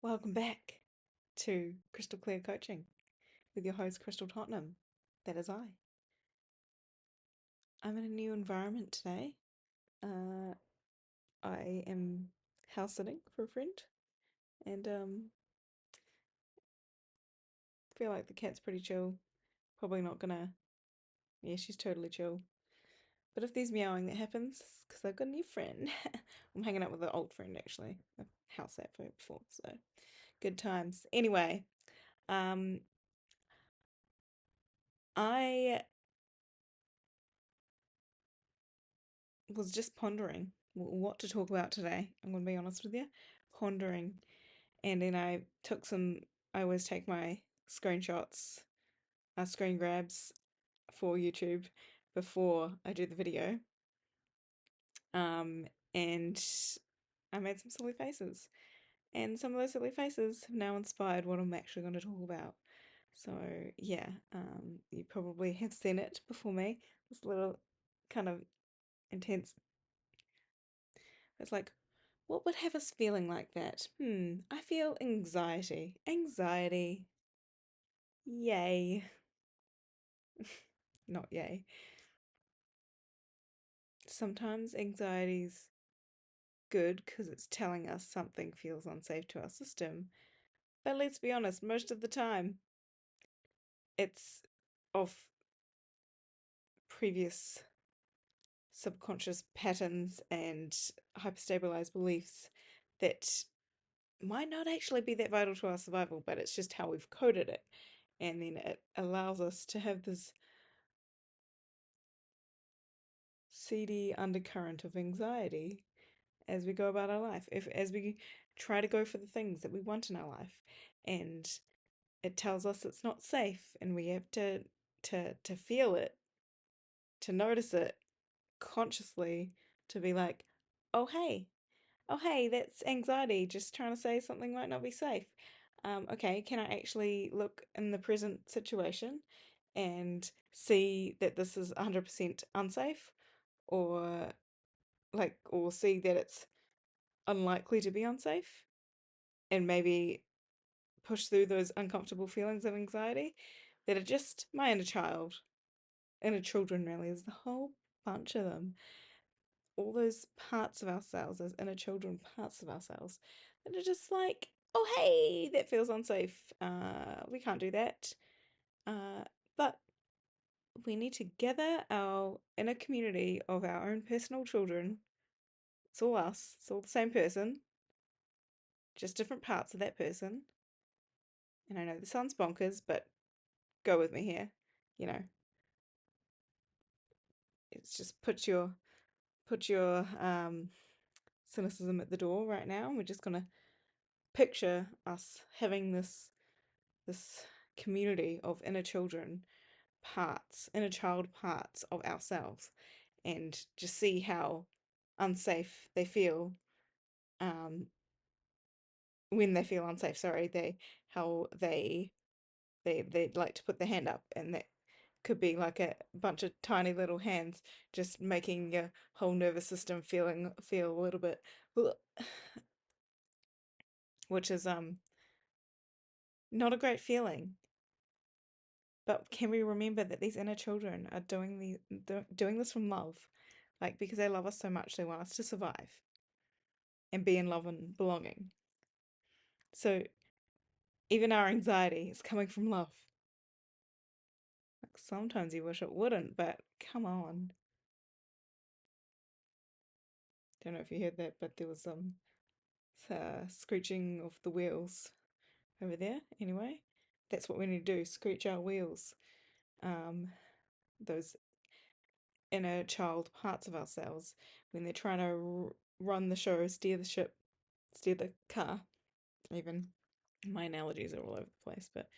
Welcome back to Crystal Clear Coaching with your host, Crystal Tottenham. That is I. I'm in a new environment today. Uh, I am house sitting for a friend and feel like the cat's pretty chill. Probably not gonna. Yeah, she's totally chill. But if there's meowing that happens, it's because I've got a new friend. I'm hanging out with an old friend actually. I've house sat for before, so good times. Anyway, um, I was just pondering what to talk about today. I'm going to be honest with you. Pondering. And then I always take my screenshots, screen grabs for YouTube before I do the video. And I made some silly faces. And some of those silly faces have now inspired what I'm actually going to talk about. So, yeah, you probably have seen it before me. This little kind of intense. It's like, what would have us feeling like that? I feel anxiety. Anxiety. Yay. Not yay. Sometimes anxiety's good because it's telling us something feels unsafe to our system. But let's be honest, most of the time it's of previous subconscious patterns and hyperstabilized beliefs that might not actually be that vital to our survival, but it's just how we've coded it. And then it allows us to have this seedy undercurrent of anxiety as we go about our life. If as we try to go for the things that we want in our life, and it tells us it's not safe, and we have to feel it, to notice it consciously, to be like, oh hey, that's anxiety just trying to say something might not be safe. Okay, can I actually look in the present situation and see that this is 100% unsafe, or or see that it's unlikely to be unsafe, and maybe push through those uncomfortable feelings of anxiety that are just my inner child. Inner children, really, is the whole bunch of them. All those parts of ourselves, those inner children parts of ourselves, that are just like, oh, hey, that feels unsafe. We can't do that. But we need to gather our inner community of our own personal children. It's all us, it's all the same person, just different parts of that person. And I know this sounds bonkers, but go with me here. You know, it's just put your cynicism at the door right now. And we're just gonna picture us having this community of inner children parts, inner child parts of ourselves, and just see how unsafe they feel um when they feel unsafe. Sorry, they how they like to put their hand up, and that could be like a bunch of tiny little hands just making your whole nervous system feel a little bit, which is not a great feeling. But can we remember that these inner children are doing this from love, like because they love us so much, they want us to survive and be in love and belonging. So even our anxiety is coming from love. Like sometimes you wish it wouldn't, but come on. Don't know if you heard that, but there was some screeching of the wheels over there. Anyway, that's what we need to do, screech our wheels. Um, those inner child parts of ourselves when they're trying to run the show, steer the ship, steer the car. Even my analogies are all over the place, but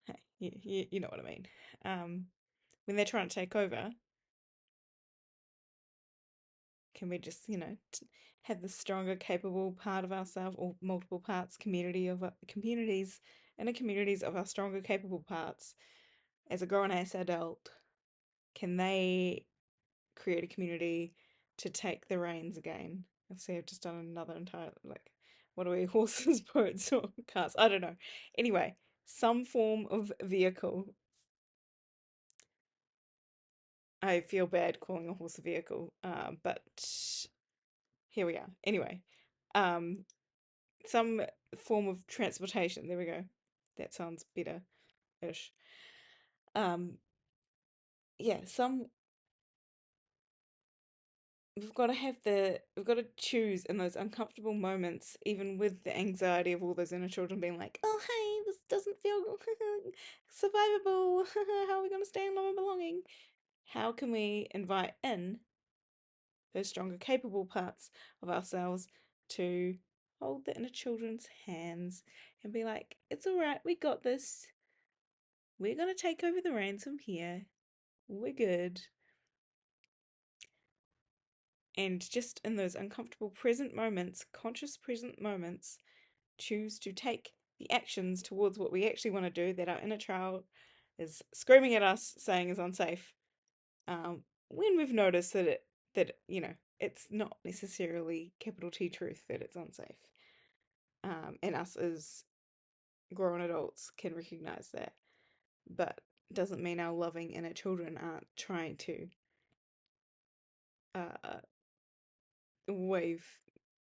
hey, you know what I mean. When they're trying to take over, can we just, have the stronger, capable part of ourselves, or multiple parts, communities, inner communities of our stronger, capable parts as a grown ass adult? Can they create a community to take the reins again? I've just done another entire, like, What are we? Horses, boats, or cars? I don't know. Anyway, some form of vehicle. I feel bad calling a horse a vehicle, but here we are. Anyway, um, some form of transportation. There we go. That sounds better-ish. Um, yeah, we've got to choose in those uncomfortable moments, even with the anxiety of all those inner children being like, oh, hey, this doesn't feel survivable. How are we going to stay in love and belonging? How can we invite in those stronger, capable parts of ourselves to hold the inner children's hands and be like, it's all right, we got this. We're going to take over the reins from here. We're good. And just in those uncomfortable present moments, conscious present moments, choose to take the actions towards what we actually want to do that our inner child is screaming at us saying is unsafe. When we've noticed that it's not necessarily capital T truth that it's unsafe. And us as grown adults can recognize that, but doesn't mean our loving inner children aren't trying to uh, wave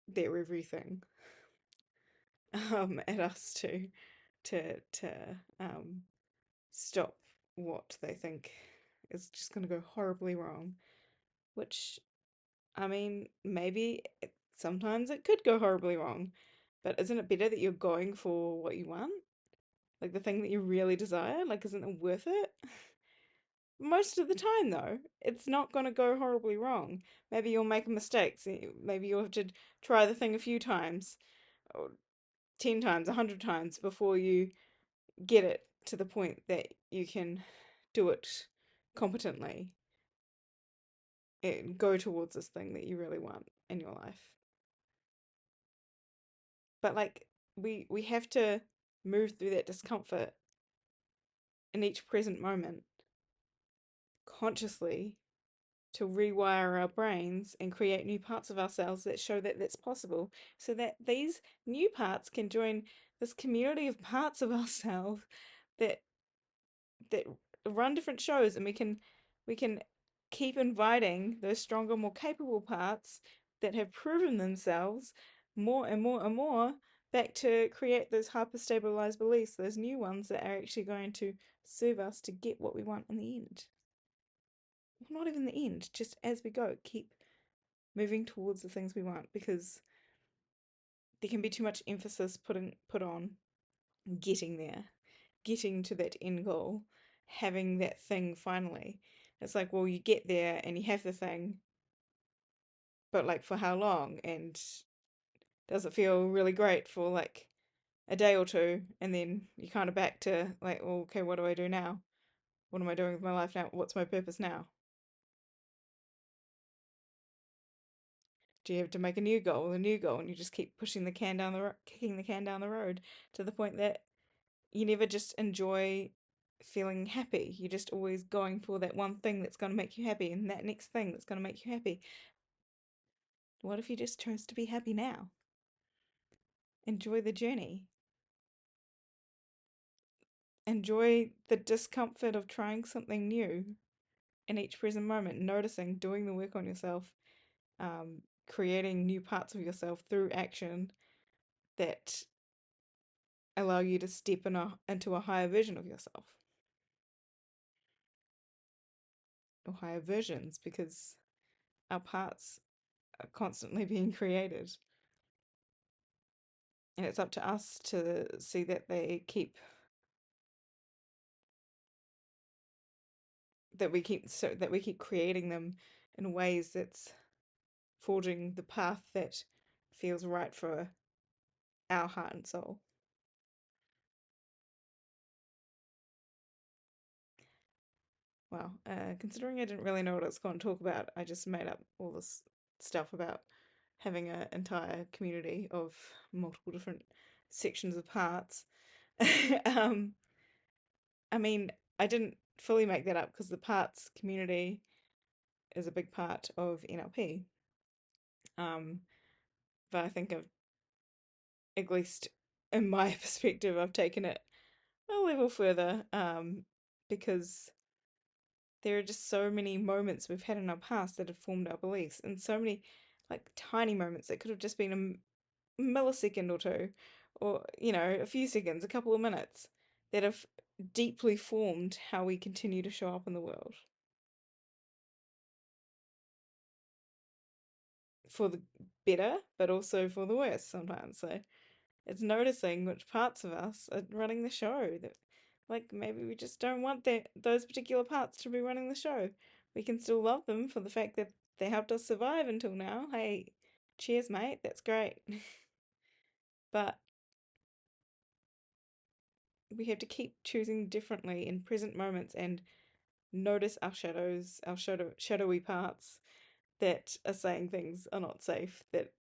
their everything at us to stop what they think is just going to go horribly wrong. Which, I mean, sometimes it could go horribly wrong, but isn't it better that you're going for what you want? Like the thing that you really desire? Like, isn't it worth it? Most of the time, though, it's not going to go horribly wrong. Maybe you'll make mistakes. Maybe you'll have to try the thing a few times, or 10 times, 100 times before you get it to the point that you can do it competently and go towards this thing that you really want in your life. But like we have to move through that discomfort in each present moment consciously to rewire our brains and create new parts of ourselves that show that that's possible so that these new parts can join this community of parts of ourselves that that run different shows, and we can keep inviting those stronger, more capable parts that have proven themselves more and more and more back to create those hyper stabilized beliefs, those new ones that are actually going to serve us to get what we want in the end. Well, not even the end, just as we go, keep moving towards the things we want, because there can be too much emphasis put on getting there, getting to that end goal, having that thing finally. It's like, well, you get there and you have the thing, but like for how long? And does it feel really great for like a day or two? And then you're kind of back to like, well, okay, what do I do now? What am I doing with my life now? What's my purpose now? Do you have to make a new goal, and you just keep pushing the can down kicking the can down the road to the point that you never just enjoy feeling happy. You're just always going for that one thing that's going to make you happy and that next thing that's going to make you happy. What if you just chose to be happy now? Enjoy the journey. Enjoy the discomfort of trying something new in each present moment, noticing, doing the work on yourself, creating new parts of yourself through action that allow you to step into a higher version of yourself, or higher versions, because our parts are constantly being created. And it's up to us to see that that we keep creating them in ways that's forging the path that feels right for our heart and soul. Wow. Considering I didn't really know what I was going to talk about, I just made up all this stuff about having an entire community of multiple different sections of parts. um, I mean, I didn't fully make that up because the parts community is a big part of NLP. Um, but I think I've at least in my perspective, I've taken it a level further, because there are just so many moments we've had in our past that have formed our beliefs, and so many like tiny moments that could have just been a millisecond or two, or a few seconds, a couple of minutes, that have deeply formed how we continue to show up in the world, for the better, but also for the worse sometimes. So it's noticing which parts of us are running the show, that like maybe we just don't want those particular parts to be running the show. We can still love them for the fact that they helped us survive until now. Hey, cheers, mate. That's great. But we have to keep choosing differently in present moments and notice our shadows, our shadowy parts that are saying things are not safe, that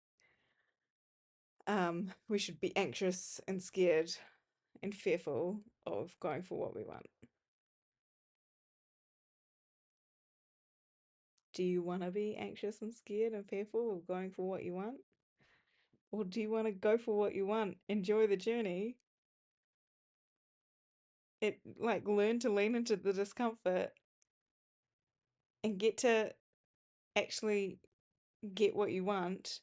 we should be anxious and scared and fearful of going for what we want. Do you want to be anxious and scared and fearful of going for what you want? Or do you want to go for what you want, enjoy the journey, learn to lean into the discomfort and get to actually get what you want,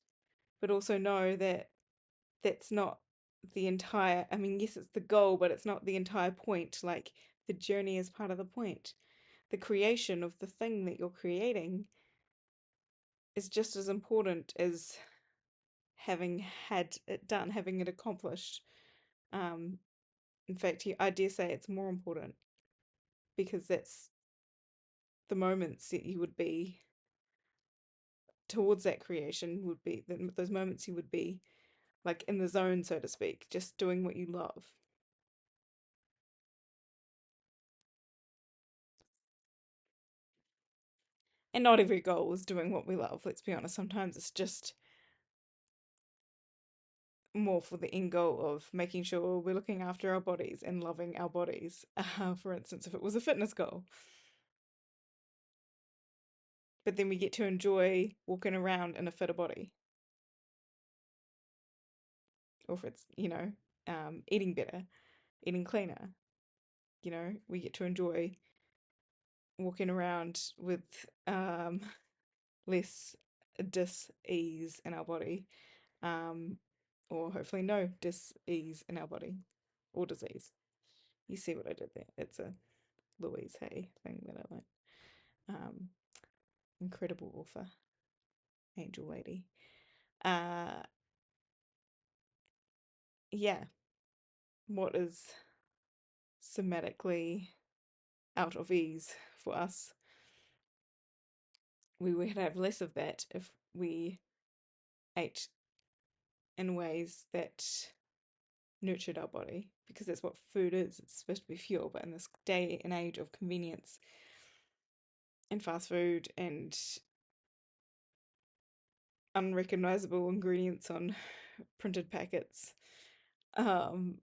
but also know that that's not the entire, I mean, yes, it's the goal, but it's not the entire point. Like, the journey is part of the point. The creation of the thing that you're creating is just as important as having had it done, having it accomplished. Um, in fact, I dare say it's more important, because that's the moments that you would be towards that creation, would be those moments you would be like in the zone, so to speak, just doing what you love. And not every goal is doing what we love, let's be honest. Sometimes it's just more for the end goal of making sure we're looking after our bodies and loving our bodies. For instance, if it was a fitness goal, but then we get to enjoy walking around in a fitter body. Or if it's, eating better, eating cleaner, we get to enjoy walking around with less dis-ease in our body, um, or hopefully no dis-ease in our body, or disease. You see what I did there? It's a Louise Hay thing that I learned. Um, Incredible author, Angel Lady. Uh, yeah, what is somatically out of ease for us, we would have less of that if we ate in ways that nurtured our body, because that's what food is. It's supposed to be fuel, but in this day and age of convenience and fast food and unrecognizable ingredients on printed packets, um,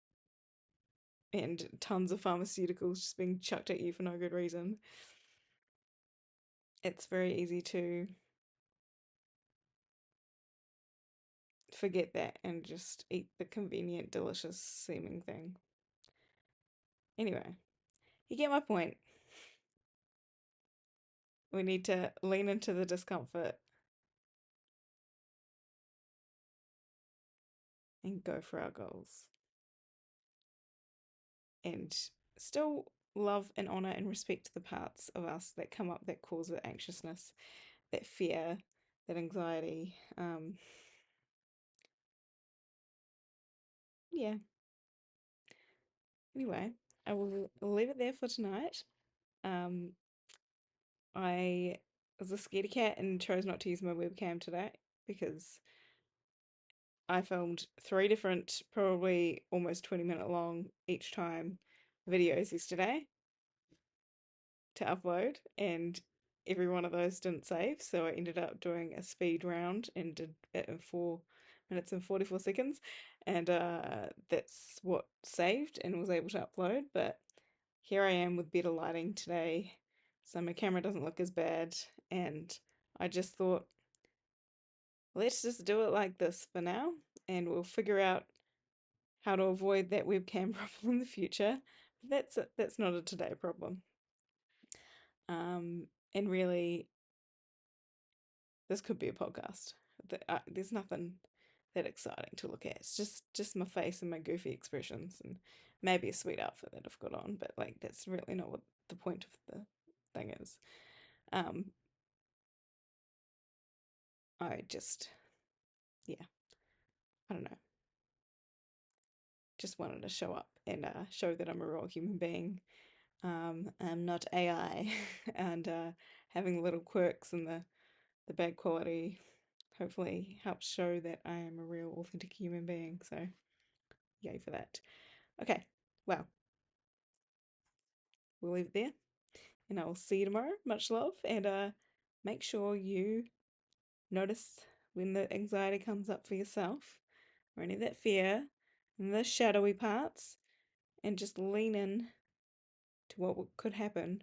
and tons of pharmaceuticals just being chucked at you for no good reason, it's very easy to forget that and just eat the convenient, delicious seeming thing. Anyway, you get my point. We need to lean into the discomfort and go for our goals, and still love and honor and respect the parts of us that come up that cause the anxiousness, that fear, that anxiety. Yeah. Anyway, I will leave it there for tonight. Um, I was a scaredy cat and chose not to use my webcam today, because I filmed three different, probably almost 20-minute long each time, videos yesterday to upload, and every one of those didn't save, so I ended up doing a speed round and did it in 4 minutes and 44 seconds, and that's what saved and was able to upload. But here I am with better lighting today, so my camera doesn't look as bad, and I just thought, let's just do it like this for now, and we'll figure out how to avoid that webcam problem in the future. That's not a today problem. And really, this could be a podcast. There's nothing that exciting to look at. It's just my face and my goofy expressions and maybe a sweet outfit that I've got on, but like that's really not what the point of the thing is. Um, I just yeah, I don't know. Just wanted to show up and show that I'm a real human being. I'm not AI, and having little quirks and the bad quality hopefully helps show that I am a real authentic human being. So yay for that. Okay, well, we'll leave it there, and I will see you tomorrow. Much love, and make sure you notice when the anxiety comes up for yourself, or any of that fear, and the shadowy parts, and just lean in to what could happen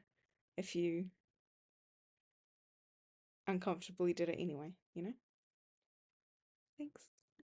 if you uncomfortably did it anyway, you know? Thanks.